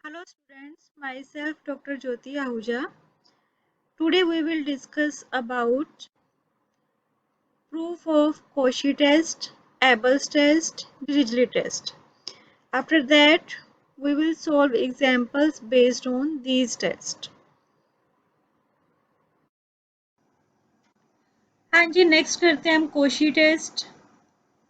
Hello students, myself Dr. Jyoti Ahuja. Today we will discuss about proof of Cauchy test, Abel's test, Dirichlet test. After that, we will solve examples based on these tests. हाँ जी, next करते हैं हम Cauchy test.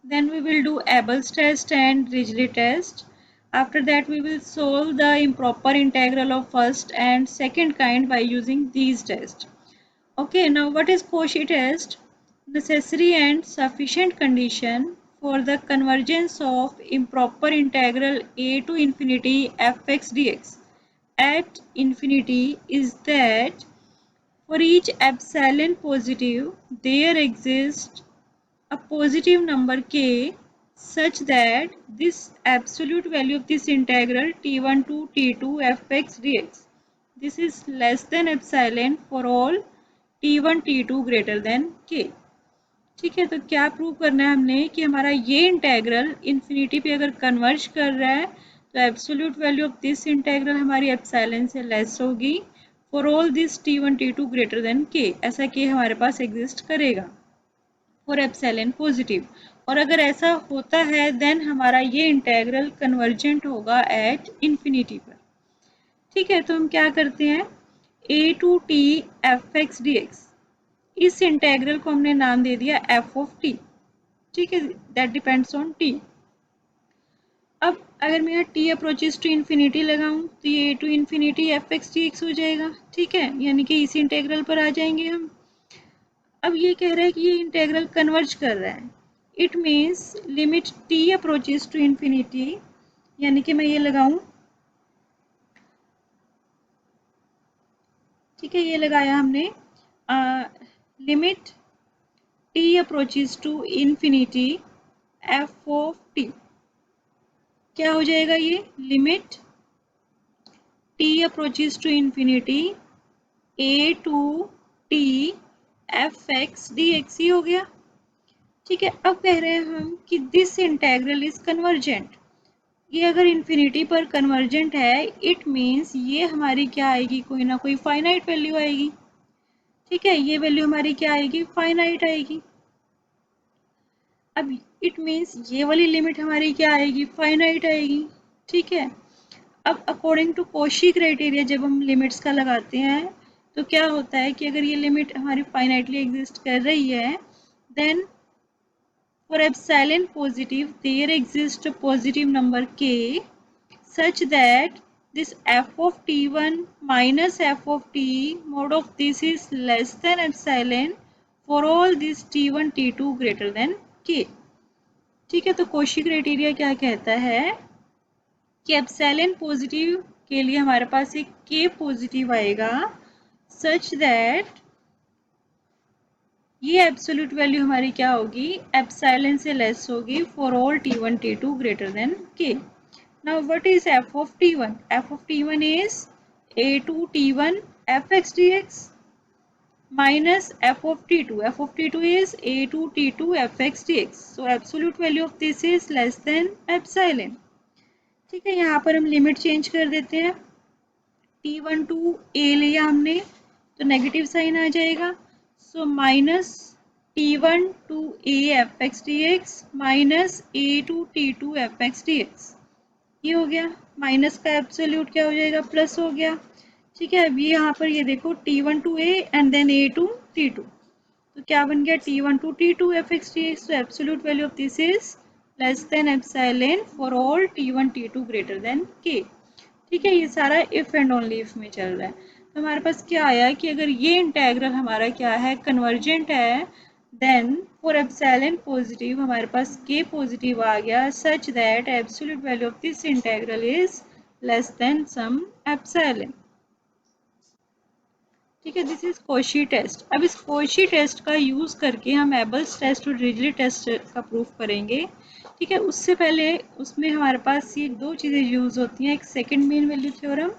Then we will do Abel's test and Dirichlet test. After that, we will solve the improper integral of first and second kind by using these tests. Okay, now what is Cauchy test? Necessary and sufficient condition for the convergence of improper integral a to infinity fx dx at infinity is that for each epsilon positive there exists a positive number k such that this absolute value of this integral t1 to t2 fx dx this is less than epsilon for all t1 t2 greater than k। ठीक है, तो क्या prove करना है हमने कि हमारा ये इंटेग्रल इन्फिनिटी पे अगर कन्वर्ज कर रहा है तो absolute value of this integral हमारी एप्सिलॉन से लेस होगी for all this t1 t2 greater than k। ऐसा k हमारे पास एग्जिस्ट करेगा फॉर एप्सिलॉन पॉजिटिव, और अगर ऐसा होता है देन हमारा ये इंटेग्रल कन्वर्जेंट होगा एट इन्फिनिटी पर। ठीक है, तो हम क्या करते हैं a to t f x d x, इस इंटेग्रल को हमने नाम दे दिया एफ ऑफ टी। ठीक है, दैट डिपेंड्स ऑन टी। अब अगर मैं यहाँ टी अप्रोचेस टू इन्फिनिटी लगाऊं तो ये to infinity f x d x हो जाएगा। ठीक है, यानी कि इसी इंटेग्रल पर आ जाएंगे हम। अब ये कह रहा है कि ये इंटेग्रल कन्वर्ज कर रहा है, it means limit t approaches to infinity, यानी कि मैं ये लगाऊं, ठीक है, ये लगाया हमने limit t approaches to infinity f of t. क्या हो जाएगा ये limit t approaches to infinity a to t f x d x ही हो गया। ठीक है, अब कह रहे हैं हम कि दिस इंटेग्रल इज कन्वर्जेंट। ये अगर इन्फिनिटी पर कन्वर्जेंट है इट मीन्स ये हमारी क्या आएगी, कोई ना कोई फाइनाइट वैल्यू आएगी। ठीक है, ये वैल्यू हमारी क्या आएगी, फाइनाइट आएगी। अब इट मीन्स ये वाली लिमिट हमारी क्या आएगी, फाइनाइट आएगी। ठीक है, अब अकॉर्डिंग टू कोशी क्राइटेरिया जब हम लिमिट्स का लगाते हैं तो क्या होता है कि अगर ये लिमिट हमारी फाइनाइटली एग्जिस्ट कर रही है then for epsilon positive there exist positive number k such that this f of t1 minus f of t mod of this is less than epsilon for all this t1 t2 greater than k। ठीक है, तो Koshi criteria क्या कहता है कि epsilon positive के लिए हमारे पास एक k पॉजिटिव आएगा सच दैट ये एब्सोल्यूट वैल्यू हमारी क्या होगी, एप्सिलॉन से लेस होगी for all t1 t2 greater than k। Now what is f of t1? f of t1 is a2 t1 fx dx minus f of t2. f of t2 is a2 t2 fx dx. So absolute value of this is less than epsilon। ठीक है, यहाँ पर हम limit change कर देते हैं, t1 to a लिया हमने तो नेगेटिव साइन आ जाएगा, so minus t1 to a fx dx minus a2 t2 fx dx, ये हो गया। माइनस का एब्सोल्यूट क्या हो जाएगा, प्लस हो गया। ठीक है, अब ये यहाँ पर ये देखो t1 to a and then a to t2, तो क्या बन गया t1 to t2 fx dx, तो absolute value of this is less than epsilon for all t1 t2 greater than k। ठीक है, ये सारा इफ एंड ओनली इफ में चल रहा है। तो हमारे पास क्या आया कि अगर ये इंटेग्रल हमारा क्या है, कन्वर्जेंट है, देन फॉर एप्सिलॉन पॉजिटिव हमारे पास k पॉजिटिव आ गया such that absolute value of this integral is less than some epsilon. ठीक है, दिस इज कोशी टेस्ट। अब इस कोशी टेस्ट का यूज करके हम एबल्स टेस्ट और डिरिचलेट टेस्ट का प्रूफ करेंगे। ठीक है, उससे पहले उसमें हमारे पास ये दो चीज़ें यूज होती हैं, एक सेकंड मीन वैल्यू थ्योरम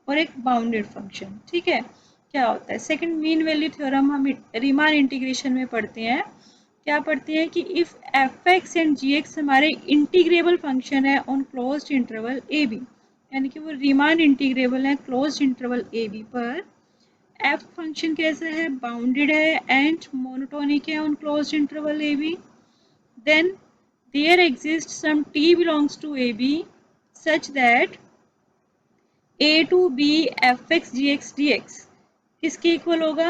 और एक बाउंडेड फंक्शन। ठीक है, क्या होता है सेकंड मीन वैल्यू थ्योरम, हम रीमान इंटीग्रेशन में पढ़ते हैं। क्या पढ़ते हैं कि if f x and g x हमारे इंटीग्रेबल फंक्शन है on closed interval a b, यानी कि वो रीमान इंटीग्रेबल है क्लोज्ड इंटरवल ए बी पर। एफ फंक्शन कैसा है, बाउंडेड है एंड मोनोटोनिक है on closed interval a b. Then there exists some t belongs to AB such that a to b fx gx dx किसके equal होगा,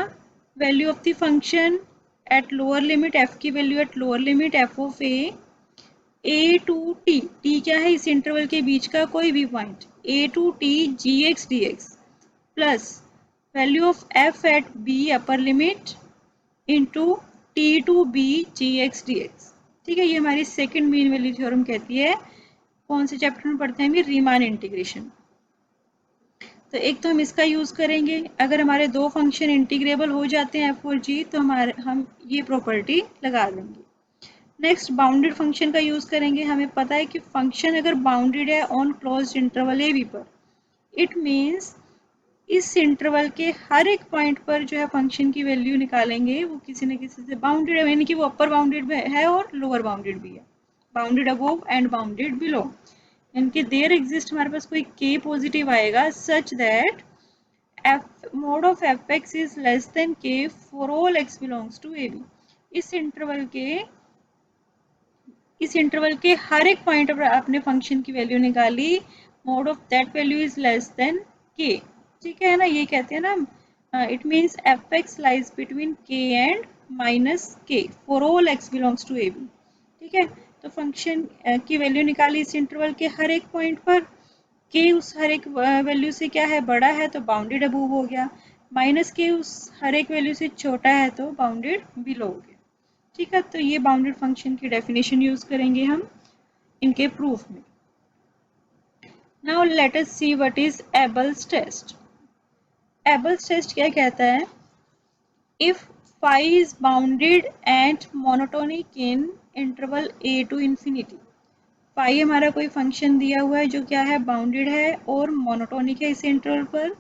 value of the function at lower limit, f की value at lower limit f of a to t, t क्या है इस interval के बीच का कोई भी point, a to t gx dx plus value of f at b upper limit into t to b gx dx। ठीक है, ये हमारी सेकंड मीन वैल्यू थ्योरम कहती है। कौन से चैप्टर में पढ़ते हैं, रीमान इंटीग्रेशन। तो एक तो हम इसका यूज करेंगे, अगर हमारे दो फंक्शन इंटीग्रेबल हो जाते हैं f और g तो हम ये प्रॉपर्टी लगा देंगे। नेक्स्ट बाउंडेड फंक्शन का यूज करेंगे। हमें पता है कि फंक्शन अगर बाउंडेड है on closed interval a b पर, इट मीन्स इस इंटरवल के हर एक पॉइंट पर जो है फंक्शन की वैल्यू निकालेंगे वो किसी न किसी से बाउंडेड है, यानी कि वो अपर बाउंडेड है और लोअर बाउंडेड भी है, bounded above and bounded below. यानी कि देयर एग्जिस्ट हमारे पास कोई k पॉजिटिव आएगा such that f mod of fx is less than k for all x belongs to ab। इस इंटरवल के हर एक पॉइंट पर आपने फंक्शन की वैल्यू निकाली, mod of that value is less than k. ठीक है ना, ये कहते हैं ना, it means f x lies between k and minus k for all x belongs to a b. ठीक है, तो फंक्शन की वैल्यू निकाली इस इंटरवल के हर एक पॉइंट पर, के उस हर एक वैल्यू से क्या है, बड़ा है तो बाउंडेड अबूव हो गया, माइनस के उस हर एक वैल्यू से छोटा है तो बाउंडेड बिलो हो गया। ठीक है, तो ये बाउंडेड फंक्शन की डेफिनेशन यूज करेंगे हम इनके प्रूफ में। Now let us see what is Abel's test. Abel's test क्या कहता है, if phi is bounded and monotonic in interval a to infinity। phi हमारा कोई फंक्शन दिया हुआ है जो क्या है, बाउंडेड है और मोनोटोनिक है इस इंटरवल पर,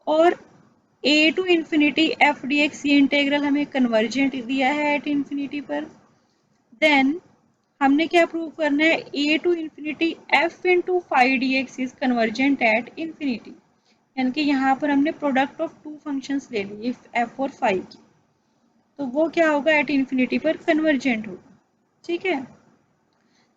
और a to infinity f d x ये इंटेग्रल हमें कन्वर्जेंट दिया है एट इन्फिनिटी पर। देन हमने क्या प्रूव करना है, a to infinity f into phi d x is convergent at infinity. यानी कि यहाँ पर हमने प्रोडक्ट ऑफ टू फंक्शंस ले ली f और फाई की, तो वो क्या होगा, एट इन्फिनिटी पर कन्वर्जेंट होगा। ठीक है,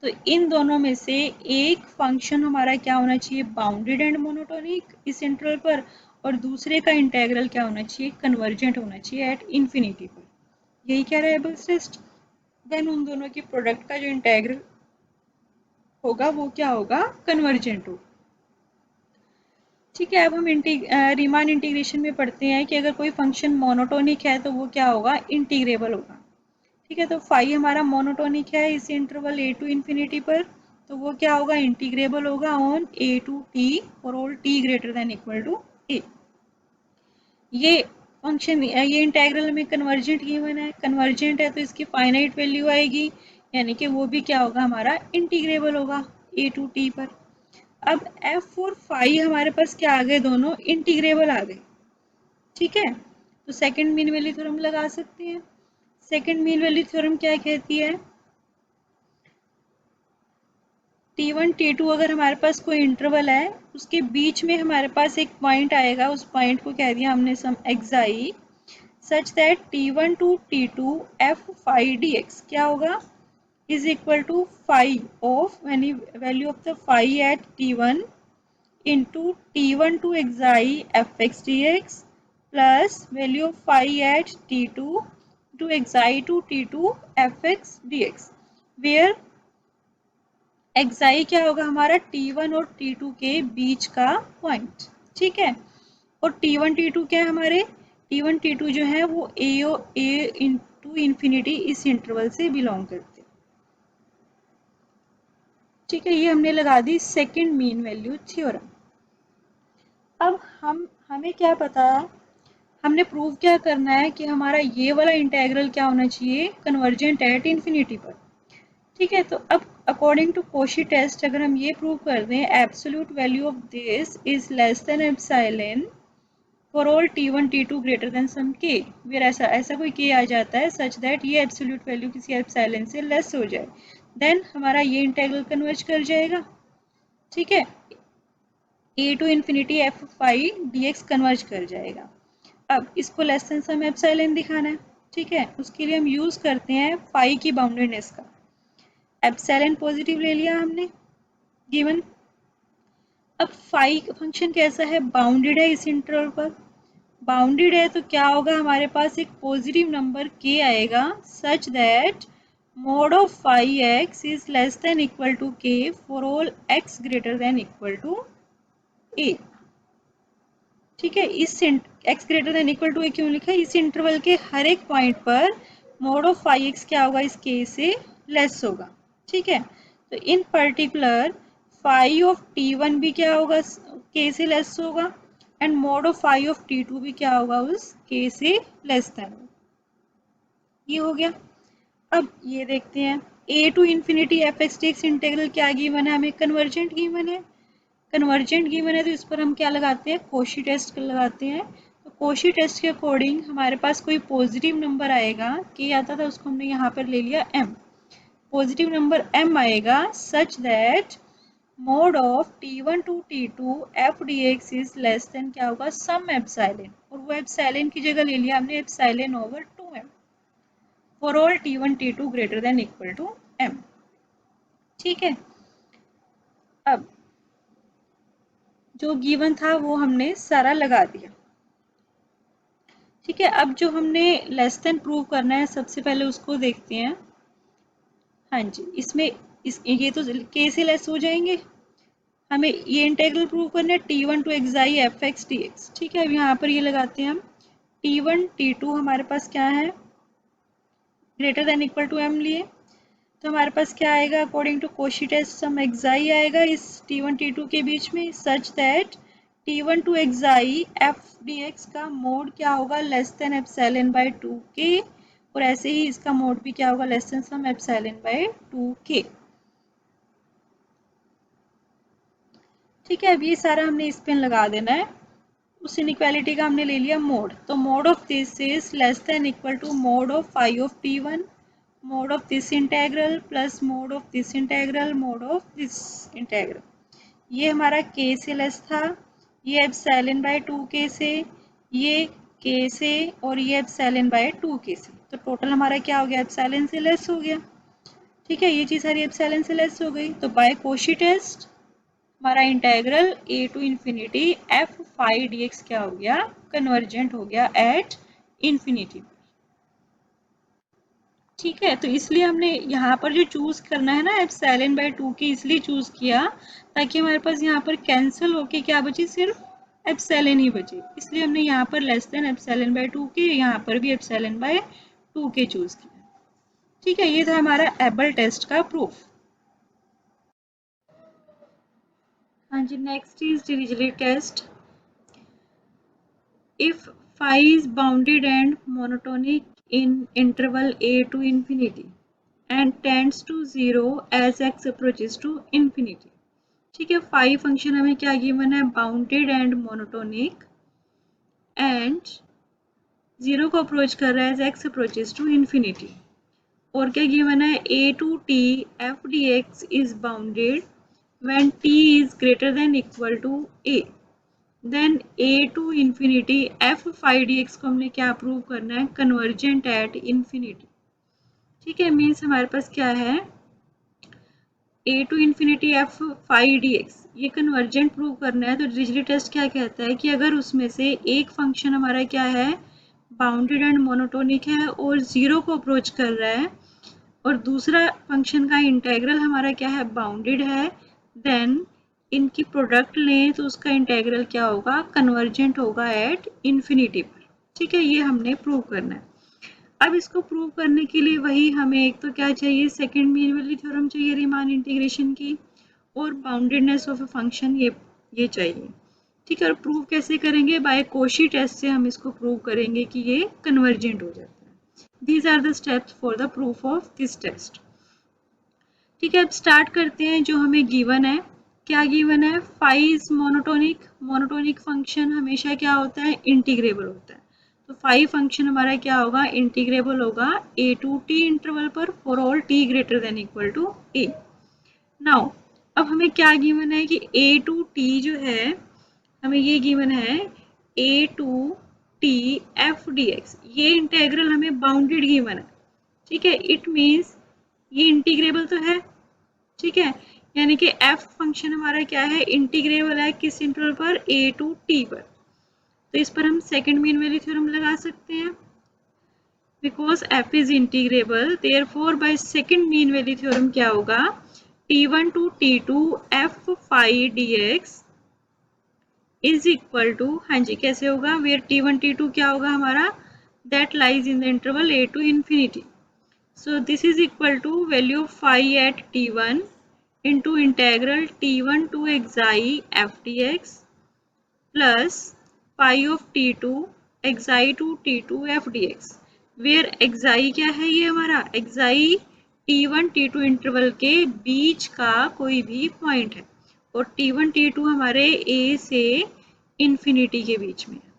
तो इन दोनों में से एक फंक्शन हमारा क्या होना चाहिए, बाउंडेड एंड मोनोटोनिक इस इंटरवल पर, और दूसरे का इंटेग्रल क्या होना चाहिए, कन्वर्जेंट होना चाहिए एट इन्फिनिटी पर। यही कह रहा है एबल्स टेस्ट। देन उन दोनों की प्रोडक्ट का जो इंटेग्रल होगा वो क्या होगा, कन्वर्जेंट होगा। ठीक है, अब हम रीमान इंटीग्रेशन में पढ़ते हैं कि अगर कोई फंक्शन मोनोटोनिक है तो वो क्या होगा, इंटीग्रेबल होगा। ठीक है, तो फाई हमारा मोनोटोनिक है इस इंटरवल ए टू इन्फिनिटी पर, तो वो क्या होगा, इंटीग्रेबल होगा on a to t for all t greater than equal to a. ये फंक्शन ये इंटेग्रल में कन्वर्जेंट गिवन है, कन्वर्जेंट है तो इसकी फाइनाइट वैल्यू आएगी, यानी कि वो भी क्या होगा, हमारा इंटीग्रेबल होगा ए टू टी पर। अब एफ और फाई हमारे पास क्या आ गए, दोनों इंटीग्रेबल आ गए। ठीक है, तो सेकंड मीन वैल्यू थ्योरम लगा सकते हैं। सेकंड मीन वैल्यू थ्योरम क्या कहती है, T1 T2 अगर हमारे पास कोई इंटरवल है उसके बीच में हमारे पास एक पॉइंट आएगा, उस पॉइंट को कह दिया हमने some xi such that T1 to T2 f phi dx क्या होगा, is equal to phi of value of the phi at T1 into T1 to xi fx dx plus value of phi at T2 to xi to T2 fx dx where xi क्या होगा, हमारा T1 और T2 के बीच का point. ठीक है, और T1 T2 क्या है, हमारे T1 T2 जो है वो a टू इन्फिनिटी इस इंटरवल से बिलोंग करते हैं। ठीक है, ये हमने लगा the second mean value theorem. अब हमें क्या पता, हमने प्रूव क्या करना है कि हमारा ये वाला इंटेग्रल क्या होना चाहिए, कन्वर्जेंट एट इन्फिनिटी पर। ठीक है, तो अब अकॉर्डिंग टू कोशी टेस्ट अगर हम ये प्रूव कर दें, absolute value of this is less than epsilon for all T1 T2 greater than some k, फिर ऐसा कोई k आ जाता है सच दैट ये एब्सोल्यूट वैल्यू किसी एप्सिलॉन से लेस हो जाए, देन हमारा ये इंटेग्रल कन्वर्ज कर जाएगा। ठीक है, a to infinity f phi d x converge कर जाएगा। अब इसको लेस देन सम एप्सिलॉन दिखाना है, ठीक है, उसके लिए हम यूज करते हैं फाई की बाउंडेडनेस का। एप्सिलॉन पॉजिटिव ले लिया हमने गिवन। अब फाई फंक्शन कैसा है, बाउंडेड है इस इंटरवल पर। बाउंडेड है तो क्या होगा, हमारे पास एक पॉजिटिव नंबर k आएगा such that mod of phi x is less than equal to k for all x greater than equal to a। ठीक है, इस x greater than equal to a क्यों लिखा है, इस इंटरवल के हर एक पॉइंट पर मोड ऑफ फाई एक्स क्या होगा, इस k से लेस होगा। ठीक है, तो इन पर्टिकुलर फाई ऑफ t1 भी क्या होगा, k से लेस होगा, and mod of phi of t2 भी क्या होगा, उस k से लेस देन। ये हो गया। अब ये देखते हैं a to infinity f x d x integral क्या गिवन है, हमें कन्वर्जेंट गिवन है। कन्वर्जेंट गिवन है तो इस पर हम क्या लगाते हैं, कोशी टेस्ट लगाते हैं। तो कोशी टेस्ट के अकॉर्डिंग हमारे पास कोई पॉजिटिव नंबर आएगा, के आता था उसको हमने यहाँ पर ले लिया m, पॉजिटिव नंबर m आएगा such that mod of t1 to t2 f dx is less than क्या होगा, सम एप्सिलॉन, और वो एप्सिलॉन की जगह ले लिया हमने epsilon over 2m for all t1 t2 greater than equal to m। ठीक है, अब जो गिवन था वो हमने सारा लगा दिया। ठीक है, अब जो हमने लेस देन प्रूव करना है सबसे पहले उसको देखते हैं। हाँ जी, इसमें ये तो k से लेस हो जाएंगे, हमें ये इंटेग्रल प्रूव करना है t1 to xi f x d x. ठीक है, अब यहाँ पर ये लगाते हैं हम t1 t2 हमारे पास क्या है, greater than equal to m लिए, तो हमारे पास क्या आएगा, according to Cauchy test some xi आएगा इस t1 t2 के बीच में such that t1 to xi f d x का मोड क्या होगा, less than epsilon by 2k, और ऐसे ही इसका मोड भी क्या होगा, less than some epsilon by 2k। ठीक है, अब ये सारा हमने इस पे लगा देना है। उस इनइक्वालिटी का हमने ले लिया मोड, तो mod of this is less than equal to mod of phi of t1 mod of this integral plus mod of this integral mod of this integral. ये हमारा k से लेस था, ये एप्सिलॉन बाय 2k से, ये k से, और ये एप्सिलॉन बाय 2k से, तो टोटल हमारा क्या हो गया, एप्सिलॉन से लेस हो गया। ठीक है, ये चीज़ सारी एप्सिलॉन से लेस हो गई, तो बाय कोशी टेस्ट हमारा integral a to infinity f phi d x क्या हो गया, कन्वर्जेंट हो गया एट इन्फिनिटी। ठीक है, तो इसलिए हमने यहाँ पर जो चूज करना है ना एप्सिलॉन बाय 2k, इसलिए चूज किया ताकि हमारे पास यहाँ पर कैंसिल होके क्या बचे, सिर्फ एप्सिलॉन ही बचे, इसलिए हमने यहाँ पर less than epsilon by 2k, यहाँ पर भी एप्सिलॉन बाय 2k चूज किया। ठीक है, ये था हमारा एबल टेस्ट का प्रूफ। हाँ जी, next is Dirichlet test. If phi is bounded and monotonic in interval a to infinity and tends to 0 as x approaches to infinity। ठीक है, phi फंक्शन हमें क्या गिवन है, बाउंडेड एंड मोनोटोनिक एंड 0 को approach कर रहा है as x approaches to infinity, और क्या गिवन है, a to t f dx is bounded when t is greater than equal to a, then a to infinity f phi d x को हमने क्या प्रूव करना है, कन्वर्जेंट एट इन्फिनिटी। ठीक है, मीन्स हमारे पास क्या है, a to infinity f phi d x, ये कन्वर्जेंट प्रूव करना है। तो डिरिचलेट टेस्ट क्या कहता है कि अगर उसमें से एक फंक्शन हमारा क्या है, बाउंडेड एंड मोनोटोनिक है और 0 को अप्रोच कर रहा है, और दूसरा फंक्शन का इंटेग्रल हमारा क्या है, बाउंडेड है, देन इनकी प्रोडक्ट लें तो उसका इंटेग्रल क्या होगा, कन्वर्जेंट होगा एट इन्फिनिटी पर। ठीक है, ये हमने प्रूव करना है। अब इसको प्रूव करने के लिए वही हमें एक तो क्या चाहिए, सेकंड मीन वैल्यू थ्योरम चाहिए रीमान इंटीग्रेशन की, और बाउंडेडनेस ऑफ अ फंक्शन ये चाहिए। ठीक है, और प्रूव कैसे करेंगे, बाय कोशी टेस्ट से हम इसको प्रूव करेंगे कि ये कन्वर्जेंट हो जाता है। These are the steps for the proof of this test. ठीक है, अब स्टार्ट करते हैं। जो हमें गिवन है, क्या गिवन है, phi is monotonic, monotonic function हमेशा क्या होता है, इंटीग्रेबल होता है, तो फाई फंक्शन हमारा क्या होगा, इंटीग्रेबल होगा a टू t इंटरवल पर for all t greater than equal to a। Now अब हमें क्या गिवन है कि a टू t जो है हमें ये गिवन है a to t f d x, ये इंटेग्रल हमें बाउंडेड गिवन है, ठीक है। इट मीन्स ये इंटीग्रेबल तो है, ठीक है, यानी कि एफ फंक्शन हमारा क्या है, इंटीग्रेबल है, किस इंटरवल पर, ए टू टी पर। तो इस पर हम सेकंड मीन वैल्यू थ्योरम लगा सकते हैं, because f is integrable, therefore by second mean value theorem क्या होगा, T1 to T2 f phi d x is equal to, हाँ जी कैसे होगा, वेयर T1 T2 क्या होगा हमारा, that lies in the interval a to infinity. So this is equal to value of phi at T1 into integral T1 to xi f dx plus phi of T2 xi to T2 f dx, where xi क्या है, ये हमारा xi T1 T2 interval के बीच का कोई भी point है, और T1 T2 हमारे a से इंफिनिटी के बीच में है,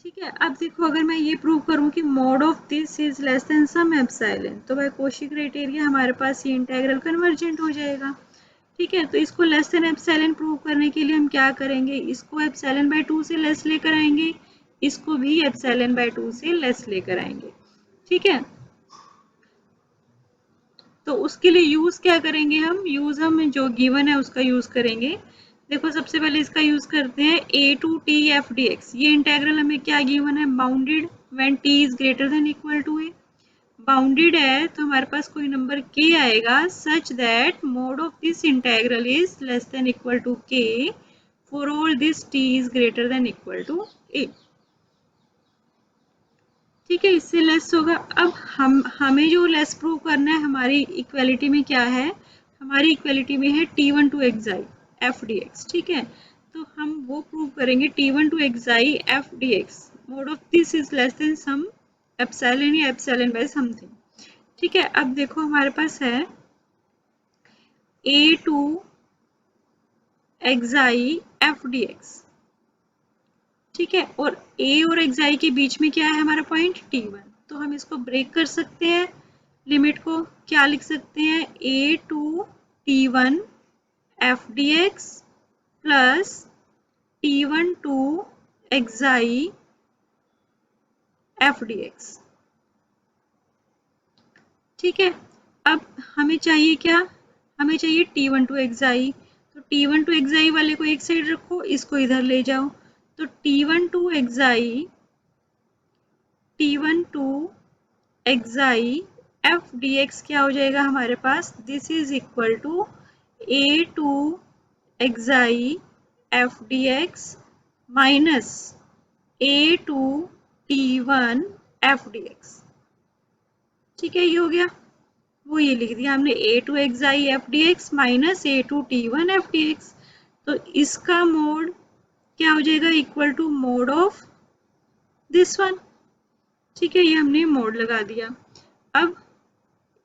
ठीक है। अब देखो अगर मैं ये प्रूव करूं कि mod of this is less than some epsilon, तो बाय कॉची क्राइटेरिया हमारे पास ये इंटीग्रल कन्वर्जेंट हो जाएगा, ठीक है। तो इसको लेस देन एप्सिलॉन प्रूव करने के लिए हम क्या करेंगे, इसको एप्सिलॉन बाय 2 से लेस लेकर आएंगे, इसको भी एप्सिलॉन बाय 2 से लेस लेकर आएंगे, ठीक है। तो उसके लिए यूज क्या करेंगे, हम जो गिवन है उसका यूज करेंगे। देखो सबसे पहले इसका यूज करते हैं a to t f d x, ये इंटेग्रल हमें क्या गिवन है, bounded when t is greater than equal to a, bounded है तो हमारे पास कोई नंबर k आएगा such that mod of this integral is less than equal to k for all this t is greater than equal to a, ठीक है, इससे less होगा। अब हमें जो लेस प्रूव करना है, हमारी इक्वालिटी में क्या है, हमारी इक्वालिटी में है T1 to xi f d x, ठीक है। तो हम वो प्रूव करेंगे T1 to xi f d x, mod of this is less than some epsilon या एप्सिलॉन बाय समथिंग, ठीक है। अब देखो हमारे पास है a to xi f d x, ठीक है, और a और xi के बीच में क्या है हमारा पॉइंट T1, तो हम इसको ब्रेक कर सकते हैं, लिमिट को क्या लिख सकते हैं, a to T1 f dx plus T1 to xi f dx, ठीक है। अब हमें चाहिए क्या, हमें चाहिए T1 टू xi, तो T1 टू xi वाले को एक साइड रखो, इसको इधर ले जाओ, तो T1 to xi f d x क्या हो जाएगा हमारे पास, this is equal to a to xi f d x minus a to T1 f d x, ठीक है, ये हो गया, वो ये लिख दिया हमने a to xi f d x minus a to T1 f d x, तो इसका मोड क्या हो जाएगा, equal to mod of this one, ठीक है, ये हमने मोड लगा दिया। अब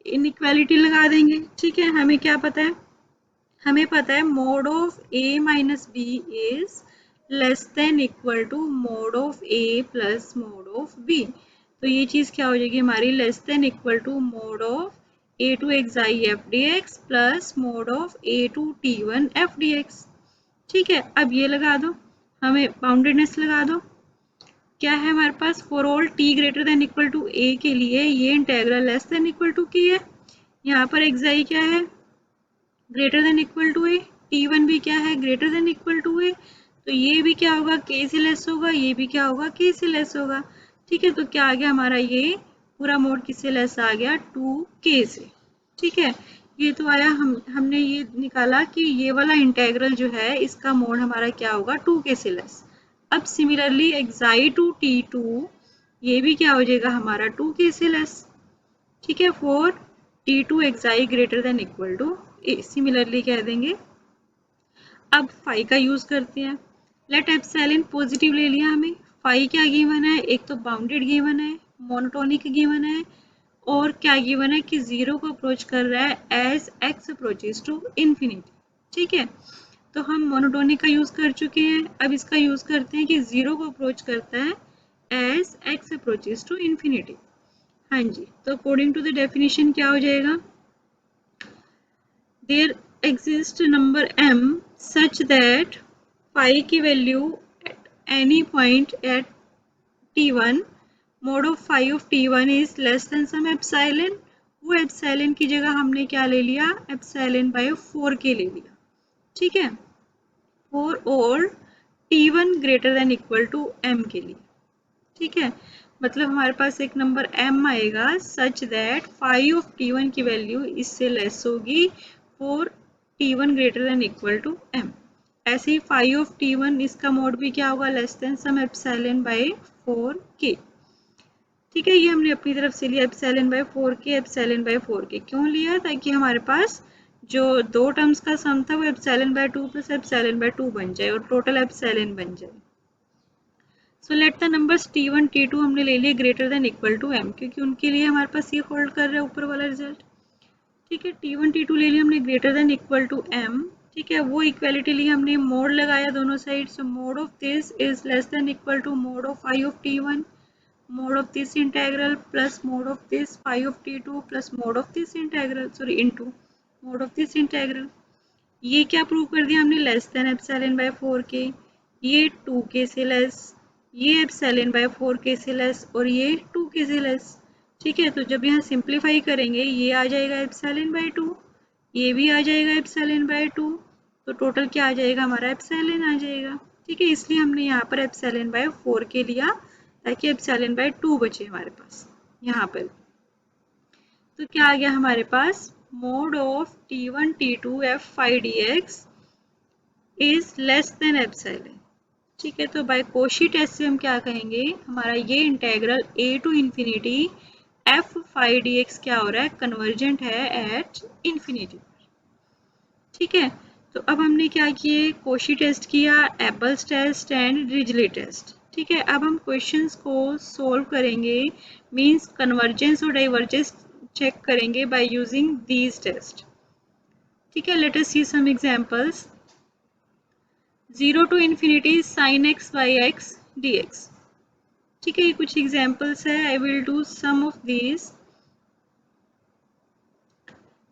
इनइक्वालिटी लगा देंगे, ठीक है। हमें क्या पता है, हमें पता है mod of a minus b is less than equal to mod of a plus mod of b, तो ये चीज क्या हो जाएगी हमारी, less than equal to mod of a to xi f d x plus mod of a to T1 f d x, ठीक है। अब ये लगा दो, हमें बाउंडेडनेस लगा दो, क्या है हमारे पास, for all t greater than equal to a के लिए ये integral less than equal to k है, यहाँ पर xi क्या है, greater than equal to a, T1 भी क्या है, greater than equal to a, तो ये भी क्या होगा, k से लेस होगा, ये भी क्या होगा, k से लेस होगा, ठीक है। तो क्या आ गया हमारा, ये पूरा मोड किससे लेस आ गया, 2k से, ठीक है। ये तो आया, हमने ये निकाला कि ये वाला इंटेग्रल जो है इसका मोड हमारा क्या होगा, 2k से लेस। अब सिमिलरली xi टू T2 ये भी क्या हो जाएगा हमारा 2k से लेस, ठीक है, for T2 xi greater than equal to a, similarly कह देंगे। अब फाई का यूज करते हैं, लेट एप्सिलॉन पॉजिटिव ले लिया, हमें फाई क्या गिवन है, एक तो बाउंडेड गिवन है, मोनोटोनिक गिवन है, और क्या गिवन है कि जीरो को अप्रोच कर रहा है as x approaches to infinity, ठीक है। तो हम मोनोटोनिक का यूज कर चुके हैं, अब इसका यूज करते हैं कि जीरो को अप्रोच करता है as x approaches to infinity, हाँ जी। तो अकॉर्डिंग टू द डेफिनेशन क्या हो जाएगा, there exists number m such that phi की value at any point at t1, mod of phi of t1 is less than some epsilon, वो epsilon की जगह हमने क्या ले लिया, एप्सिलॉन बाय 4 के ले लिया, ठीक है, 4 और t1 greater than equal to m के लिए, ठीक है, मतलब हमारे पास एक नंबर m आएगा such that phi of t1 की वैल्यू इससे लेस होगी for t1 greater than equal to m। ऐसे ही फाई ऑफ t1 इसका मोड भी क्या होगा, less than some epsilon by 4k, ठीक है, ये हमने अपनी तरफ से लिया epsilon by 4k, epsilon by 4k क्यों लिया, ताकि हमारे पास जो दो टर्म्स का सम था वो epsilon bye 2 plus epsilon bye 2 बन जाए और टोटल एप्सिलॉन बन जाए। So let the numbers t1 t2 हमने ले लिए greater than equal to m, क्योंकि उनके लिए हमारे पास ये होल्ड कर रहा है ऊपर वाला रिजल्ट, ठीक है, t1 t2 ले लिया हमने greater than equal to m, ठीक है, वो इक्वालिटी लिए हमने मोड लगाया दोनों side, so mod of this is less than equal to mod of phi of t1, mod of this integral plus mod of this phi of t2 plus mod of this integral, sorry, into mod of this integral। ये क्या prove कर दिया हमने, less than epsilon by 4k, ये 2k से less, ये epsilon by 4k से less और ये 2k से लेस, ठीक है, तो जब यहाँ सिंप्लीफाई करेंगे ये आ जाएगा एप्सिलॉन बाय 2, ये भी आ जाएगा एप्सिलॉन बाय 2, तो टोटल क्या आ जाएगा हमारा, एप्सिलॉन आ जाएगा, ठीक है, इसलिए हमने यहाँ पर एप्सिलॉन बाय 4k लिया ताकि एप्सिलॉन बाय 2 बचे हमारे पास यहाँ पर। तो क्या आ गया हमारे पास, mod of t1 t2 f phi dx is less than epsilon, ठीक है, तो बाय कोशी टेस्ट से हम क्या कहेंगे, हमारा ये integral a to infinity f phi dx क्या हो रहा है, कन्वर्जेंट है एट इंफिनिटी, ठीक है, तो अब हमने क्या किए, कोशी टेस्ट किया, Abel's test and Dirichlet test, ठीक है, अब हम क्वेश्चंस को सोल्व करेंगे, मींस कन्वर्जेंस और डाइवर्जेंस चेक करेंगे बाय यूजिंग दीज टेस्ट, ठीक है, let us see some examples. 0 to infinity sin x by x dx, ठीक है, ये कुछ एग्जांपल्स है, I will do some of these,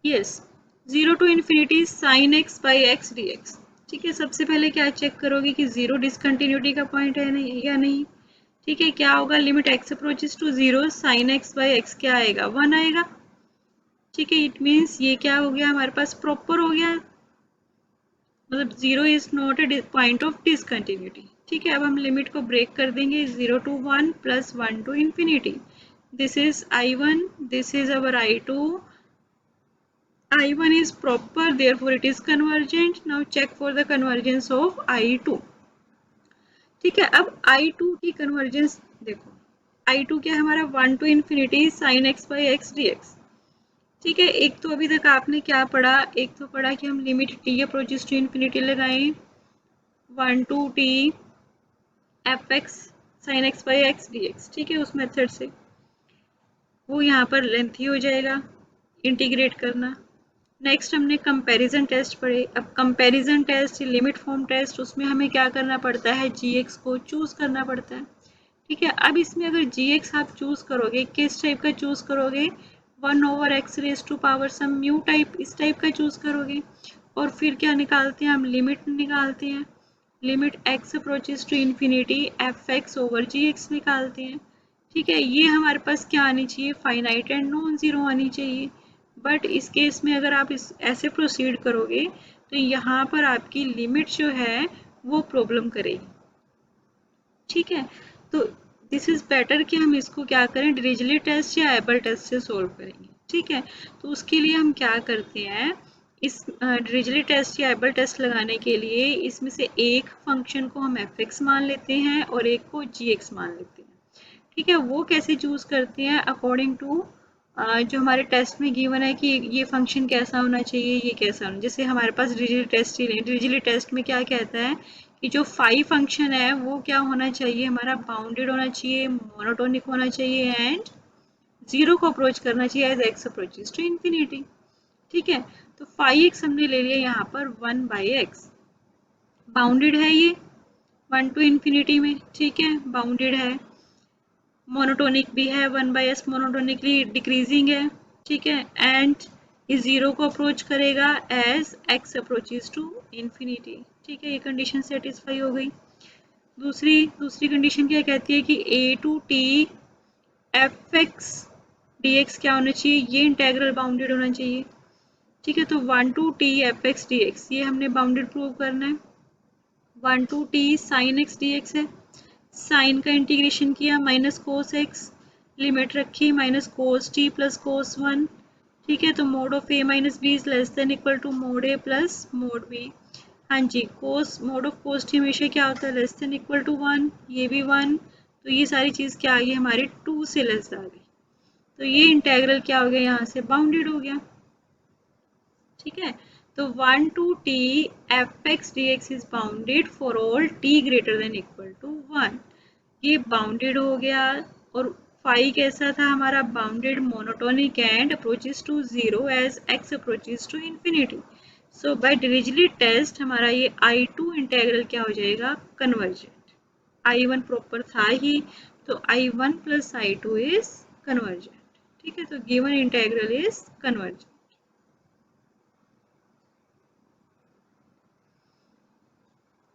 yes, 0 to infinity sin x by x dx, ठीक है, सबसे पहले क्या चेक करोगे कि 0 डिसकंटिन्यूटी का पॉइंट है नहीं या नहीं, ठीक है, क्या होगा, limit x approaches to 0 sin x by x क्या आएगा, 1 आएगा, ठीक है, इट मीन्स ये क्या हो गया हमारे पास, प्रॉपर हो गया, मतलब 0 is not a point of discontinuity, ठीक है, अब हम लिमिट को ब्रेक कर देंगे, 0 to 1 plus 1 to infinity, this is I1, this is our I2, I1 is proper, therefore it is convergent. Now check for the convergence of I2, ठीक है, अब I2 की कन्वर्जेंस देखो, I2 क्या हमारा 1 to infinity sin x by x dx, ठीक है, एक तो अभी तक आपने क्या पढ़ा, एक तो पढ़ा कि हम limit t approaches to infinity लगाएं 1 to t fx sin x by x dx, ठीक है, उस मेथड से वो यहाँ पर लेंथी हो जाएगा इंटीग्रेट करना। नेक्स्ट हमने कंपैरिजन टेस्ट पढ़े, अब comparison test, limit form test, उसमें हमें क्या करना पड़ता है, gx को चूज करना पड़ता है, ठीक है, अब इसमें अगर gx आप चूज करोगे, किस टाइप का चूज करोगे, 1 over x raise to power some mu type, इस टाइप का चूज करोगे, और फिर क्या निकालते हैं हम, लिमिट निकालते हैं, limit x approaches to infinity fx over gx निकालते हैं, ठीक है, ये हमारे पास क्या आनी चाहिए, फाइनाइट एंड नॉन जीरो आनी चाहिए, बट इस केस में अगर आप इस ऐसे प्रोसीड करोगे तो यहाँ पर आपकी लिमिट जो है वो प्रॉब्लम करेगी, ठीक है, तो दिस इज बेटर कि हम इसको क्या करें, डिरिचलेट टेस्ट या एबल टेस्ट से सोल्व करेंगे, ठीक है, तो उसके लिए हम क्या करते हैं, इस डिरिचलेट टेस्ट या एबल टेस्ट लगाने के लिए इसमें से एक फंक्शन को हम fx मान लेते हैं और एक को gx मान लेते हैं, ठीक है, वो कैसे चूज करते हैं, अकॉर्डिंग टू जो हमारे टेस्ट में गिवन है कि ये फंक्शन कैसा होना चाहिए, ये कैसा होना, जैसे हमारे पास डिरिचलेट टेस्ट ही लें, डिरिचलेट टेस्ट में क्या कहता है कि जो फाई फंक्शन है वो क्या होना चाहिए, हमारा बाउंडेड होना चाहिए, मोनोटोनिक होना चाहिए एंड जीरो को अप्रोच करना चाहिए as x approaches to infinity, ठीक है, तो फाई एक्स हमने ले लिया यहाँ पर 1 बाई एक्स, बाउंडेड है ये 1 टू इंफिनिटी में, ठीक है, बाउंडेड है, मोनोटोनिक भी है, 1 बाई एस मोनोटोनिकली डिक्रीजिंग है, ठीक है, एंड इस जीरो को अप्रोच करेगा as x approaches to infinity, ठीक है, ये कंडीशन सेटिस्फाई हो गई। दूसरी कंडीशन क्या कहती है कि a to t f x d x क्या होना चाहिए, ये इंटेग्रल बाउंडेड होना चाहिए। ठीक है, तो 1 to t f x d x ये हमने बाउंडेड प्रूव करना है। 1 to t sine x d x है, साइन का इंटीग्रेशन किया माइनस कोस एक्स, लिमिट रखी minus cos t plus cos 1। ठीक है, तो mod of a minus b is less than equal to mod a plus mod b. हाँ जी, cos mod of cos t हमेशा क्या होता है, लेस देन इक्वल टू 1, ये भी 1, तो ये सारी चीज़ क्या आ गई हमारी 2 से लेस आ गई, तो ये इंटेग्रल क्या हो गया, यहाँ से बाउंडेड हो गया। ठीक है, तो 1 to t f x d x is bounded for all t greater than equal to 1, ये बाउंडेड हो गया। और फाई कैसा था हमारा, bounded monotonic and approaches to zero as x approaches to infinity. So by Dirichlet test हमारा ये I2 integral क्या हो जाएगा, कन्वर्जेंट। I1 प्रॉपर था ही, तो I1 plus I2 is convergent. ठीक है, तो गिवन इंटेग्रल इज कन्वर्जेंट।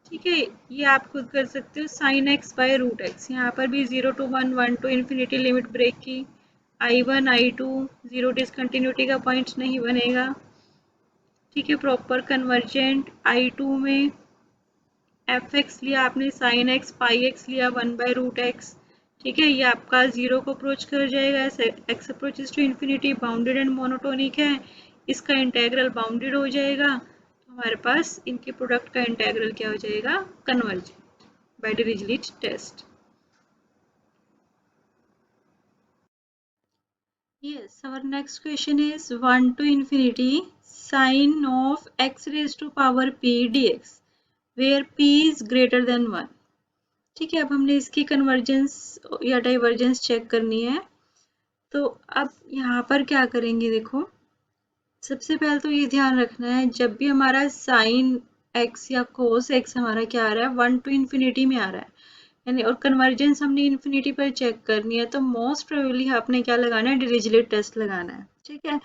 ठीक है, ये आप खुद कर सकते हो, sine x by root x, यहाँ पर भी 0 to 1, 1 to infinity limit break की, I1 I2 जीरो डिसकंटिन्यूटी का पॉइंट नहीं बनेगा। ठीक है, प्रॉपर कन्वर्जेंट। I2 में एफ एक्स लिया आपने, साइन एक्स, पाई एक्स लिया 1 बाय रूट एक्स। ठीक है, ये आपका जीरो को अप्रोच कर जाएगा, x approaches to infinity, bounded and monotonic है, इसका इंटेग्रल बाउंडेड हो जाएगा, तो हमारे पास इनके प्रोडक्ट का इंटेग्रल क्या हो जाएगा, convergent by Dirichlet test. Yes, our next question is 1 to infinity sine of x raised to power p dx where p is greater than 1। ठीक है, अब हमने इसकी कन्वर्जेंस या डाइवर्जेंस चेक करनी है। तो अब यहाँ पर क्या करेंगे, देखो सबसे पहले तो ये ध्यान रखना है, जब भी हमारा साइन एक्स या कोस एक्स हमारा क्या आ रहा है, 1 टू इन्फिनिटी में आ रहा है, यानी और कन्वर्जेंस हमने इन्फिनिटी पर चेक करनी है, तो मोस्ट प्रोबेबली आपने क्या लगाना है, डिरिचलेट टेस्ट लगाना है। ठीक है,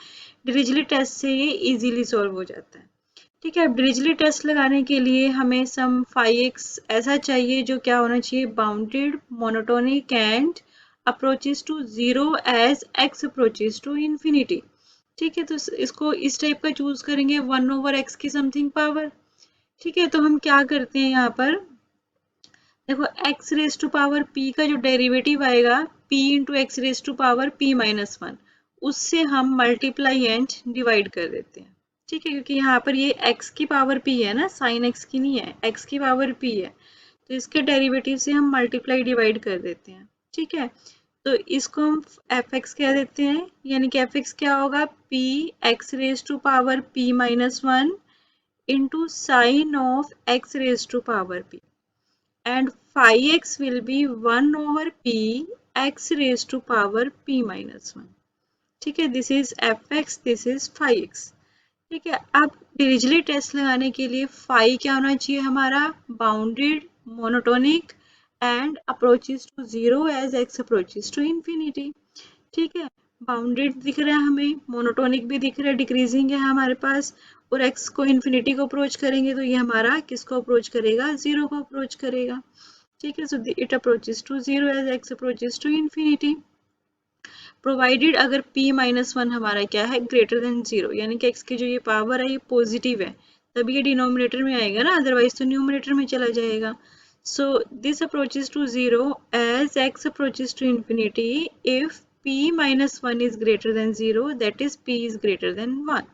डिरिचलेट टेस्ट से ये इजीली सॉल्व हो जाता है। ठीक है, अब डिरिचलेट टेस्ट लगाने के लिए हमें सम फाई एक्स ऐसा चाहिए जो क्या होना चाहिए, bounded monotonic and approaches to zero as x approaches to infinity. ठीक है, तो इसको इस टाइप का चूज करेंगे, 1 ओवर एक्स की समथिंग पावर। ठीक है, तो हम क्या करते हैं यहाँ पर, देखो x raise to power p का जो डेरिवेटिव आएगा, p into x raise to power p minus 1, उससे हम मल्टीप्लाई एंड डिवाइड कर देते हैं। ठीक है, क्योंकि यहाँ पर ये x की पावर p है ना, साइन x की नहीं है, x की पावर p है, तो इसके डेरिवेटिव से हम मल्टीप्लाई डिवाइड कर देते हैं। ठीक है, तो इसको हम एफ एक्स कह देते हैं, यानी कि एफ एक्स क्या होगा, p x raise to power p minus 1 into sine of x raise to power p, and phi x will be 1 over p x raised to power p minus 1। ठीक है, this is F x, this is phi x। ठीक है, अब Dirichlet test लगाने के लिए phi क्या होना चाहिए हमारा, bounded monotonic and approaches to zero as x approaches to infinity. ठीक है, बाउंडेड दिख रहा है हमें, मोनोटोनिक भी दिख रहा है, डिक्रीजिंग है हमारे पास, और x को इन्फिनिटी को अप्रोच करेंगे तो ये हमारा किसको अप्रोच करेगा, जीरो को अप्रोच करेगा। ठीक है, so it approaches to zero as x approaches to infinity, provided अगर p माइनस 1 हमारा क्या है, ग्रेटर देन जीरो, यानी कि x की जो ये पावर है ये पॉजिटिव है, तभी ये डिनोमिनेटर में आएगा ना, अदरवाइज तो न्यूमरेटर में चला जाएगा। So this approaches to zero as x approaches to infinity if p minus 1 is greater than 0, that is p is greater than 1।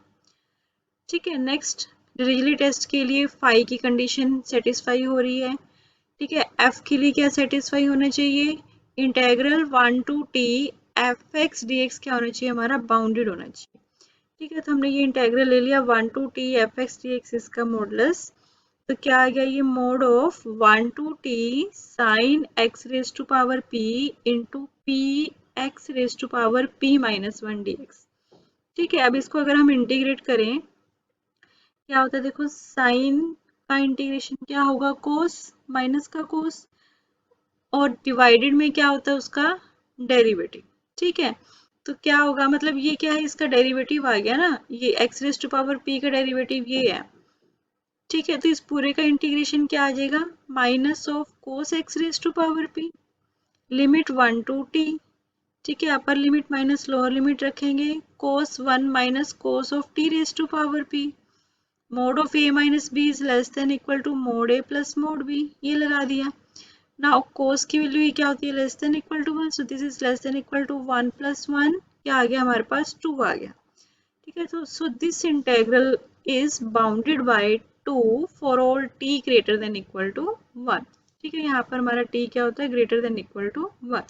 ठीक है, नेक्स्ट डिरिचलेट टेस्ट के लिए phi की कंडीशन सेटिस्फाई हो रही है। ठीक है, f के लिए क्या सेटिस्फाई होना चाहिए, integral 1 to t f x d x क्या होना चाहिए हमारा, बाउंडेड होना चाहिए। ठीक है, तो हमने ये इंटेग्रल ले लिया 1 to t f x d x, इसका मॉडुलस, तो क्या आ गया, ये mod of 1 to t sine x raise to power p into p x raise to power p minus 1 d x. ठीक है, अब इसको अगर हम इंटीग्रेट करें क्या होता है, देखो साइन का इंटीग्रेशन क्या होगा, कोस माइनस का कोस, और डिवाइडेड में क्या होता है उसका डेरिवेटिव। ठीक है, तो क्या होगा, मतलब ये क्या है, इसका डेरिवेटिव आ गया ना, ये x raise to power p का डेरिवेटिव ये है। ठीक है, तो इस पूरे का इंटीग्रेशन क्या आ जाएगा, minus of cos x raise to power p, limit 1 to t. ठीक है, upper limit minus lower limit रखेंगे, cos 1 minus cos of t raise to power p, mod of a minus b is less than equal to mod a plus mod b, ये लगा दिया। Now कोस की value क्या होती है, less than equal to 1, so this is less than equal to 1 plus 1, क्या आ गया हमारे पास 2 आ गया। ठीक है, तो so this integral is bounded by 2 for all t greater than equal to 1। ठीक है, यहाँ पर हमारा t क्या होता है, ग्रेटर देन इक्वल टू 1।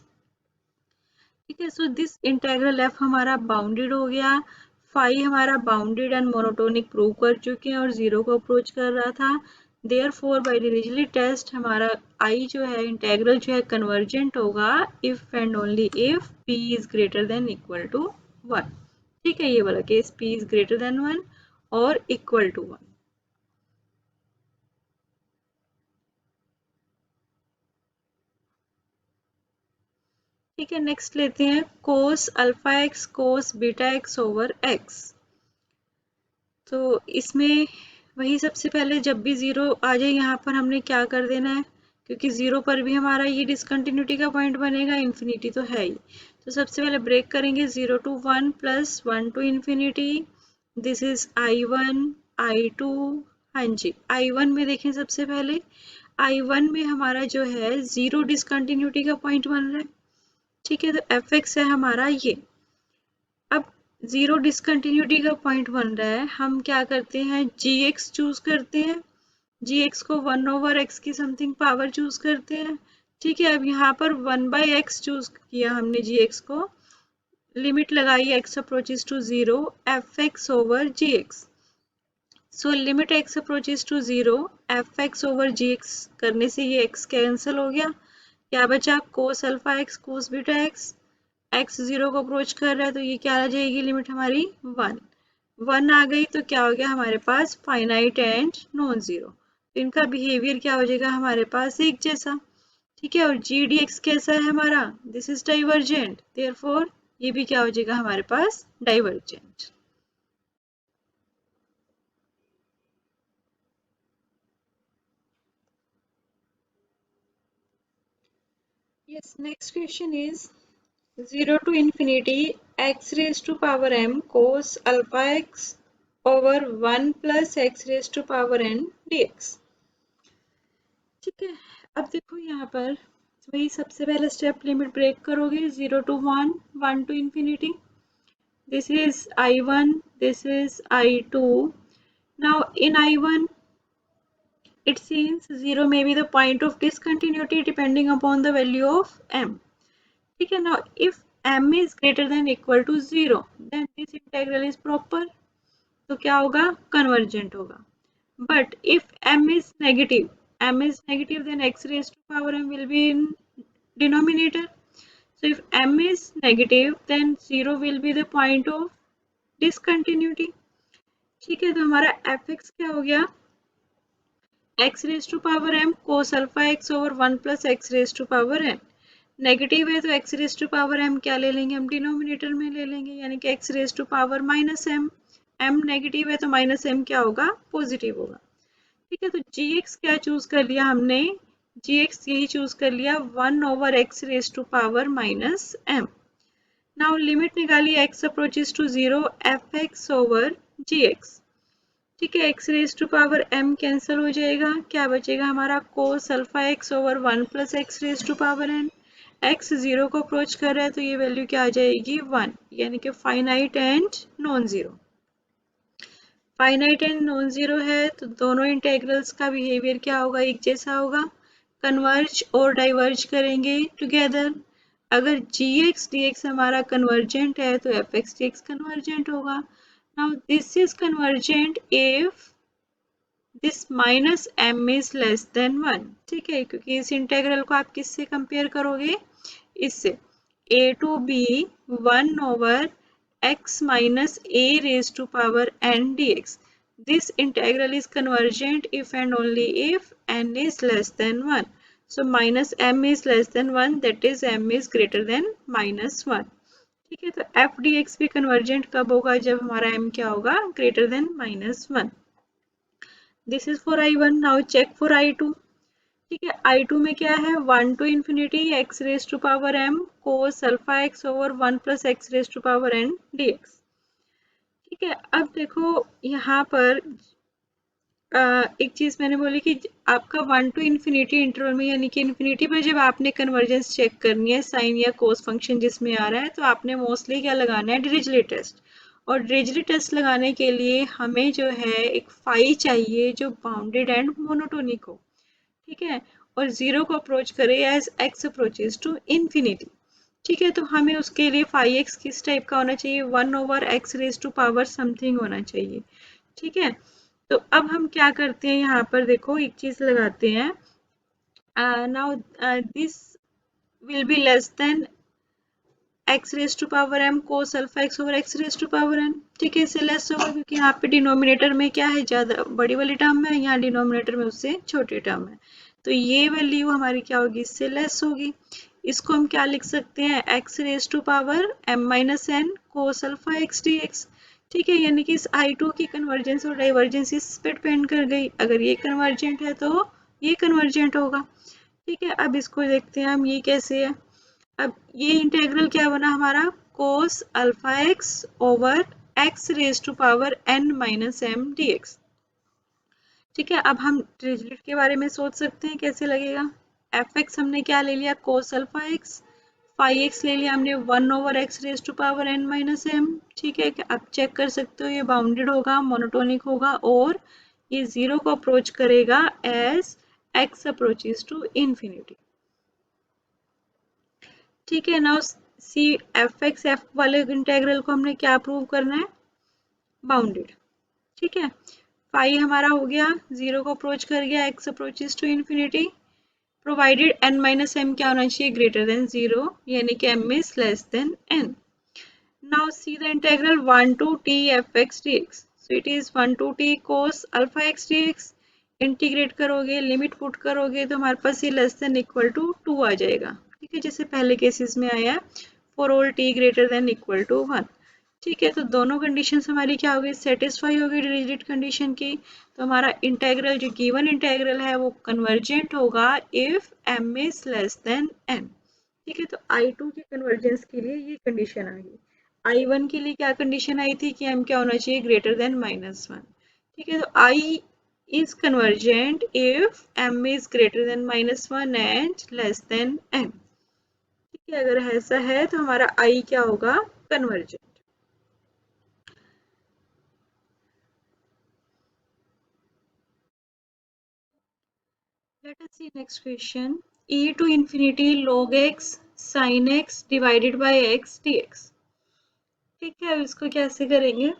ठीक है, सो दिस इंटेग्रल f हमारा बाउंडेड हो गया, फाई हमारा बाउंडेड एंड मोनोटोनिक प्रूव कर चुके हैं और जीरो को अप्रोच कर रहा था। देयरफॉर बाय डिरिचलेट टेस्ट हमारा i जो है इंटेग्रल जो है कन्वर्जेंट होगा if and only if p is greater than equal to 1। ठीक है, ये वाला case p is greater than 1 और इक्वल टू 1। ठीक है, नेक्स्ट लेते हैं कोस alpha x cos beta x over x. तो इसमें वही सबसे पहले जब भी जीरो आ जाए यहाँ पर हमने क्या कर देना है, क्योंकि जीरो पर भी हमारा ये डिसकंटिन्यूटी का पॉइंट बनेगा, इन्फिनिटी तो है ही। तो सबसे पहले ब्रेक करेंगे 0 to 1 plus 1 to infinity, this is I1 I2। हाँ जी, I1 में देखें सबसे पहले, I1 में हमारा जो है जीरो डिसकंटिन्यूटी का पॉइंट बन रहा है। ठीक है, तो fx है हमारा ये। अब जीरो डिसकंटिन्यूटी का पॉइंट बन रहा है, हम क्या करते हैं, gx चूज करते हैं, gx को 1 ओवर x की समथिंग पावर चूज करते हैं। ठीक है, अब यहाँ पर 1 बाई एक्स चूज किया हमने gx को, लिमिट लगाई x approaches to 0, fx over gx। So limit x approaches to 0, fx over gx करने से ये x कैंसिल हो गया, क्या बचा कोस alpha x cos beta x, x 0 को अप्रोच कर रहा है तो ये क्या आ जाएगी लिमिट हमारी 1 आ गई, तो क्या हो गया हमारे पास फाइनाइट एंड नॉन जीरो। तो इनका बिहेवियर क्या हो जाएगा हमारे पास एक जैसा। ठीक है, और जी डी एक्स कैसा है हमारा, दिस इज डाइवर्जेंट, देयरफॉर ये भी क्या हो जाएगा हमारे पास divergent. Yes, next question is 0 to infinity x raised to power m cos alpha x over 1 plus x raised to power n dx। ठीक है, अब देखो यहाँ पर वही सबसे पहला स्टेप, लिमिट ब्रेक करोगे 0 to 1 1 to infinity, this is I1 this is I2। now in I1 it seems 0 may be the point of discontinuity depending upon the value of m। ठीक है, now if m is greater than equal to 0 then this integral is proper, तो क्या होगा convergent होगा। but if m is negative then x raised to power m will be in denominator, so if m is negative then 0 will be the point of discontinuity। ठीक है, तो हमारा fx क्या हो गया, x raised to power m cos alpha x over 1 plus x raised to power n। Negative है तो x raise to power m क्या ले लेंगे, हम डिनोमिनेटर में ले लेंगे, यानी कि x raise to power minus m। m negative है तो माइनस m क्या होगा, पॉजिटिव होगा। ठीक है, तो gx क्या चूज कर लिया हमने, gx यही चूज कर लिया 1 over x raise to power minus m। Now limit निकाली x approaches to 0, fx over gx। ठीक है, x raise to power m cancel हो जाएगा, क्या बचेगा हमारा cos alpha x over 1 plus x raise to power n। x 0 को approach कर रहा है तो ये वैल्यू क्या आ जाएगी 1, यानी कि finite and non zero. Finite and non zero है तो दोनों इंटेग्रल्स का बिहेवियर क्या होगा, एक जैसा होगा, कन्वर्ज और डाइवर्ज करेंगे टुगेदर। अगर gx dx हमारा कन्वर्जेंट है तो fx dx कन्वर्जेंट होगा। Now this is convergent if this minus m is less then 1। ठीक है, क्योंकि इस इंटेग्रल को आप किससे कंपेयर करोगे, इससे a to b 1 over x minus a raised to power n dx। This integral is convergent if and only if n is less than 1। So minus m is less than 1, that is m is greater than minus 1। ठीक है, तो f dx भी convergent कब होगा, जब हमारा m क्या होगा, greater than minus 1। This is for I1. Now check for I2. ठीक है, I2 में क्या है, 1 to infinity x raise to power m cos alpha x over 1 plus x raise to power n dx. ठीक है, अब देखो यहाँ पर एक चीज मैंने बोली कि आपका 1 टू इन्फिनिटी इंटरवल में, यानी कि इन्फिनिटी पर जब आपने कन्वर्जेंस चेक करनी है साइन या कोस फंक्शन जिसमें आ रहा है, तो आपने मोस्टली क्या लगाना है, डिरिचलेट टेस्ट. और डिरिचलेट टेस्ट लगाने के लिए हमें जो है एक फाई चाहिए जो बाउंडेड एंड मोनोटोनिक हो. ठीक है, और जीरो को अप्रोच करे as x approaches to infinity. ठीक है, तो हमें उसके लिए फाई एक्स किस टाइप का होना चाहिए, 1 over x raise to power something होना चाहिए. ठीक है, तो अब हम क्या करते हैं, यहाँ पर देखो एक चीज लगाते हैं. Now this will be less than x raise to power m cos alpha x over x raise to power n. ठीक है, इससे लेस होगा क्योंकि यहाँ पे डिनोमिनेटर में क्या है, ज्यादा बड़ी वाली टर्म है, यहाँ डिनोमिनेटर में उससे छोटी टर्म है, तो ये वैल्यू हमारी क्या होगी, इससे लेस होगी. इसको हम क्या लिख सकते हैं, x raise to power m minus n cos alpha x d x. ठीक है, यानी कि इस I2 की कन्वर्जेंस और डाइवर्जेंस इस पे डिपेंड कर गई. अगर ये कन्वर्जेंट है तो ये कन्वर्जेंट होगा. ठीक है, अब इसको देखते हैं हम, ये कैसे है. अब ये इंटेग्रल क्या बना हमारा, cos alpha x over x raise to power n minus m d x. ठीक है, अब हम डिरिचलेट के बारे में सोच सकते हैं कैसे लगेगा. एफ एक्स हमने क्या ले लिया, cos alpha x. Phi x ले लिया हमने 1 over x raise to power n minus m. ठीक है, आप चेक कर सकते हो ये बाउंडेड होगा, मोनोटोनिक होगा, और ये जीरो को अप्रोच करेगा as x approaches to infinity. ठीक है, now see f x f वाले इंटेग्रल को हमने क्या प्रूव करना है, बाउंडेड. ठीक है, फाई हमारा हो गया, जीरो को अप्रोच कर गया, x approaches to infinity, provided n minus m क्या होना चाहिए, ग्रेटर देन जीरो, यानी कि m is less than n. Now see the integral 1 to t f x d x. So it is 1 to t cos alpha x d x. Integrate करोगे, limit put करोगे तो हमारे पास ये less than equal to 2 आ जाएगा. ठीक है, जैसे पहले केसेस में आया, for all t greater than equal to 1. ठीक है, तो दोनों कंडीशंस हमारी क्या हो गई, सेटिस्फाई हो गई डिरिचलेट कंडीशन की. तो हमारा इंटेग्रल जो गिवन इंटेग्रल है वो कन्वर्जेंट होगा if m is less then n. ठीक है, तो I2 के कन्वर्जेंस के लिए ये कंडीशन आ गई. I1 के लिए क्या कंडीशन आई थी कि m क्या होना चाहिए, ग्रेटर देन -1. ठीक है, तो I is convergent if m is greater than -1 and less than n. ठीक है, अगर ऐसा है तो हमारा I क्या होगा, convergent. Let us see next question. E to infinity log x sin x divided by x dx. ठीक है, अब इसको कैसे करेंगे.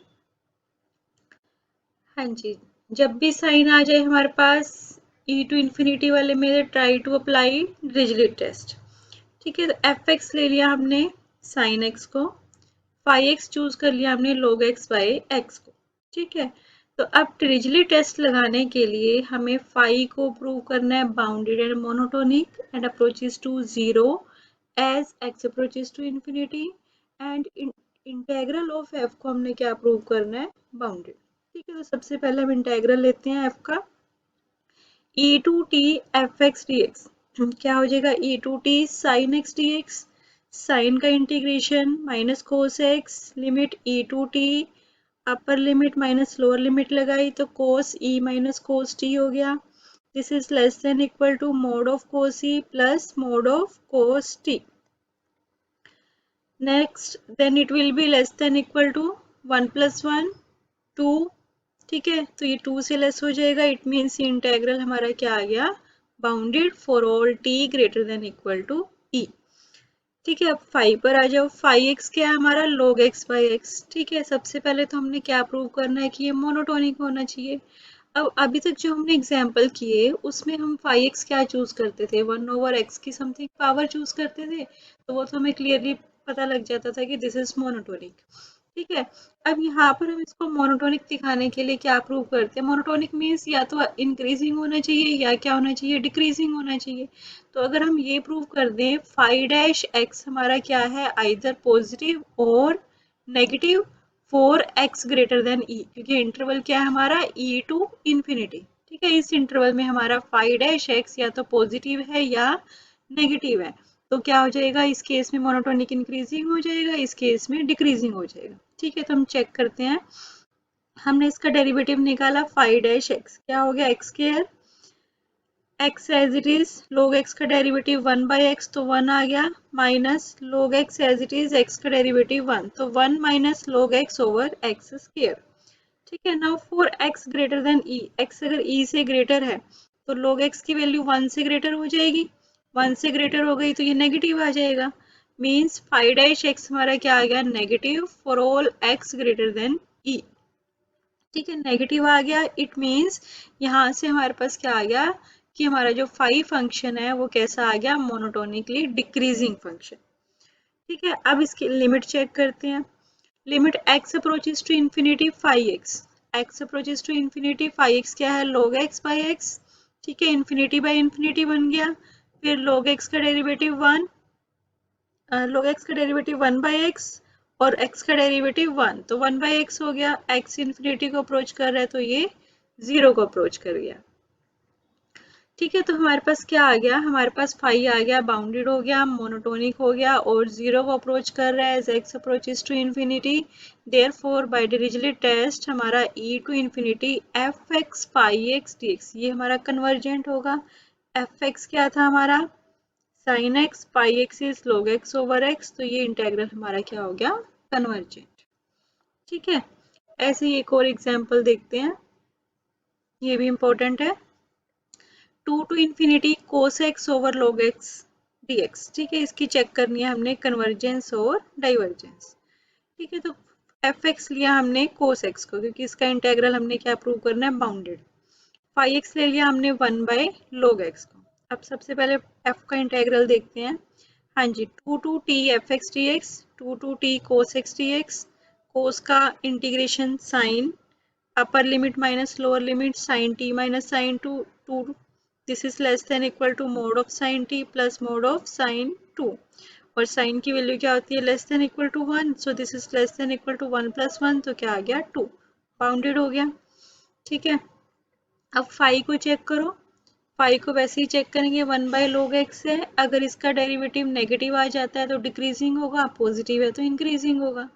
हाँ जी, जब भी साइन आ जाए हमारे पास e टू इन्फिनिटी वाले में, try to apply Dirichlet test. ठीक है, तो एफ एक्स ले लिया हमने साइन एक्स को, फाई एक्स चूज कर लिया हमने log x बाय एक्स को. ठीक है, तो अब डिरिचलेट टेस्ट लगाने के लिए हमें फाई को प्रूव करना है bounded and monotonic and approaches to zero as x approaches to infinity, and integral of f को हमने क्या प्रूव करना है, बाउंडेड. ठीक है, तो सबसे पहले हम इंटेग्रल लेते हैं एफ का, e to t f x d x. क्या हो जाएगा, e to t sine x d x. Sine का integration minus cos x, limit e to t, upper limit minus lower limit लगाई तो cos e minus cos t हो गया. This is less than equal to mod of cos e plus mod of cos t. Next then it will be less than equal to 1 plus 1 2. ठीक है, तो ये 2 से less हो जाएगा. It means ये इंटेग्रल हमारा क्या आ गया, bounded for all t greater than equal to e. ठीक है, अब फाई पर आ जाओ. फाई एक्स क्या है हमारा, log x बाई एक्स. ठीक है, सबसे पहले तो हमने क्या प्रूव करना है कि ये मोनोटोनिक होना चाहिए. अब अभी तक जो हमने एग्जाम्पल किए उसमें हम फाई एक्स क्या चूज करते थे, 1 ओवर एक्स की समथिंग पावर चूज करते थे, तो वो तो हमें क्लियरली पता लग जाता था कि दिस इज मोनोटोनिक. ठीक है, अब यहाँ पर हम इसको मोनोटोनिक दिखाने के लिए क्या प्रूव करते हैं, मोनोटोनिक मीन्स या तो इंक्रीजिंग होना चाहिए या क्या होना चाहिए, डिक्रीजिंग होना चाहिए. तो अगर हम ये प्रूव कर दें फाई डैश एक्स हमारा क्या है, either positive or negative for x greater than e, क्योंकि इंटरवल क्या है हमारा, ई टू इन्फिनिटी. ठीक है, इस इंटरवल में हमारा फाई डैश एक्स या तो पॉजिटिव है या नेगेटिव है, तो क्या हो जाएगा, इस केस में मोनोटोनिक इंक्रीजिंग हो जाएगा, इस केस में डिक्रीजिंग हो जाएगा। ठीक है, तो हम चेक करते हैं। हमने इसका डेरिवेटिव निकाला फाई डैश एक्स, क्या हो गया x square x as it is, log x का डेरिवेटिव 1/x तो 1 आ गया, minus log x as it is, x का डेरिवेटिव 1 तो 1 minus log x over x square. ठीक है, now for x greater than e, x अगर e से ग्रेटर है तो log x की वैल्यू 1 से ग्रेटर हो जाएगी, 1 से ग्रेटर हो गई तो ये नेगेटिव आ जाएगा, मीन्स फाई डैश x हमारा क्या आ गया, negative for all x greater than e। ठीक है, नेगेटिव आ गया, इट मीन्स यहाँ से हमारे पास क्या आ गया कि हमारा जो फाई फंक्शन है वो कैसा आ गया, मोनोटोनिकली डिक्रीजिंग फंक्शन। ठीक है, अब इसकी लिमिट चेक करते हैं। Limit x approaches to infinity phi x, x approaches to infinity phi x क्या है, log x बाई एक्स। ठीक है, इंफिनिटी बाई इंफिनिटी बन गया, फिर log x का डेरिवेटिव 1, log x का डेरिवेटिव 1 बाई एक्स और x का डेरिवेटिव 1 तो 1 बाई एक्स हो गया, x इंफिनिटी को अप्रोच कर रहा है तो ये 0 को अप्रोच कर गया। ठीक है, तो हमारे पास क्या आ गया, हमारे पास फाई आ गया, बाउंडेड हो गया, मोनोटोनिक हो गया और 0 को अप्रोच कर रहा है as x approaches to infinity. Therefore by Dirichlet test हमारा e to infinity f x pi x d x ये हमारा कन्वर्जेंट होगा। एफ एक्स क्या था हमारा, sine x, pi x is log x over x तो ये इंटेग्रल हमारा क्या हो गया, कन्वर्जेंट। ठीक है, ऐसे ही एक और एग्जाम्पल देखते हैं, ये भी इंपॉर्टेंट है। 2 to infinity cos x over log x dx। ठीक है, इसकी चेक करनी है हमने कन्वर्जेंस और डाइवर्जेंस। ठीक है, तो एफ एक्स लिया हमने कोस एक्स को क्योंकि इसका इंटेग्रल हमने क्या प्रूव करना है, बाउंडेड। फाई एक्स ले लिया हमने 1/log x को। अब सबसे पहले एफ का इंटेग्रल देखते हैं। हाँ जी, 2 to t f x d x, 2 to t cos x d x, cos का integration sine upper limit minus lower limit sine t minus sine two this is less than equal to mod of sine t plus mod of sine 2 और sine की value क्या होती है, less than equal to 1 so this is less than equal to 1 plus 1 तो क्या आ गया 2, bounded हो गया। ठीक है, अब फाई को चेक करो, फाई को वैसे ही चेक करेंगे, 1/log x है, अगर इसका डेरिवेटिव नेगेटिव आ जाता है तो डिक्रीजिंग होगा, पॉजिटिव है तो इंक्रीजिंग होगा।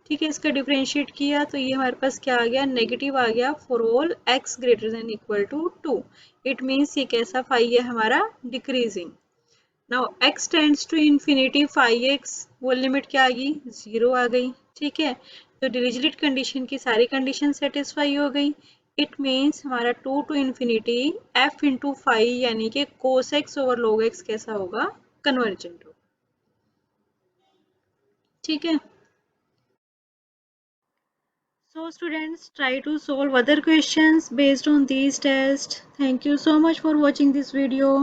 ठीक है, इसका डिफरेंशिएट किया तो ये हमारे पास क्या आ गया, नेगेटिव आ गया for all x greater than equal to 2। It means ये कैसा फाई है हमारा, decreasing. Now x tends to infinity phi x, वो लिमिट क्या आ गई, 0 आ गई। ठीक है, तो डिरिचलेट कंडीशन की सारी कंडीशन सेटिस्फाई हो गई। इट मीन्स हमारा 2 to infinity f into phi यानी कि cos x over log x कैसा होगा, कन्वर्जेंट होगा। ठीक है, so students try to solve other questions based on these tests. Thank you so much for watching this video.